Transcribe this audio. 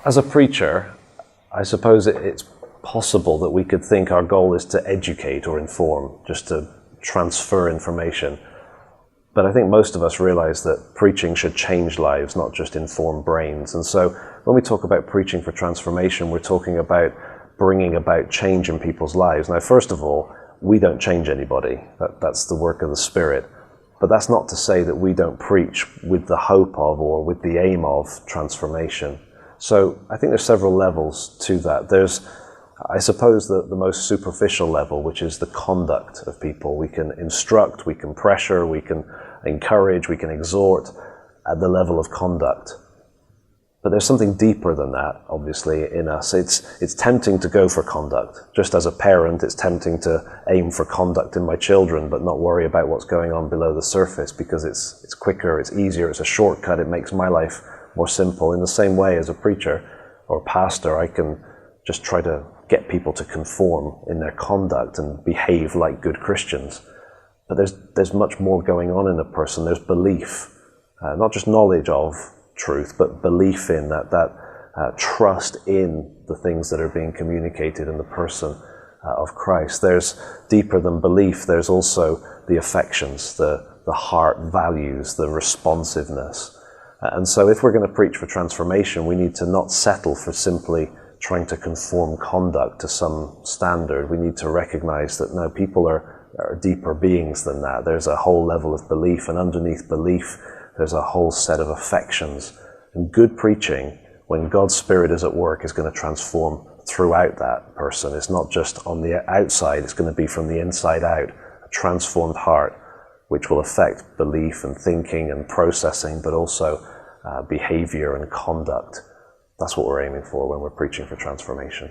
As a preacher, I suppose it's possible that we could think our goal is to educate or inform, just to transfer information. But I think most of us realize that preaching should change lives, not just inform brains. And so when we talk about preaching for transformation, we're talking about bringing about change in people's lives. Now, first of all, we don't change anybody. That's the work of the Spirit. But that's not to say that we don't preach with the hope of or with the aim of transformation. So I think there's several levels to that. There's, I suppose, the most superficial level, which is the conduct of people. We can instruct, we can pressure, we can encourage, we can exhort at the level of conduct. But there's something deeper than that, obviously, in us. It's tempting to go for conduct. Just as a parent, it's tempting to aim for conduct in my children, but not worry about what's going on below the surface, because it's quicker, it's easier, it's a shortcut, it makes my life more simple. In the same way, as a preacher or pastor, I can just try to get people to conform in their conduct and behave like good Christians. But there's much more going on in a person. There's belief, not just knowledge of truth, but belief in that trust in the things that are being communicated in the person of Christ. There's deeper than belief. There's also the affections, the heart values, the responsiveness. And so if we're going to preach for transformation, we need to not settle for simply trying to conform conduct to some standard. We need to recognize that no, people are deeper beings than that. There's a whole level of belief, and underneath belief there's a whole set of affections. And good preaching, when God's Spirit is at work, is going to transform throughout that person. It's not just on the outside, it's going to be from the inside out, a transformed heart, which will affect belief and thinking and processing, but also behavior and conduct. That's what we're aiming for when we're preaching for transformation.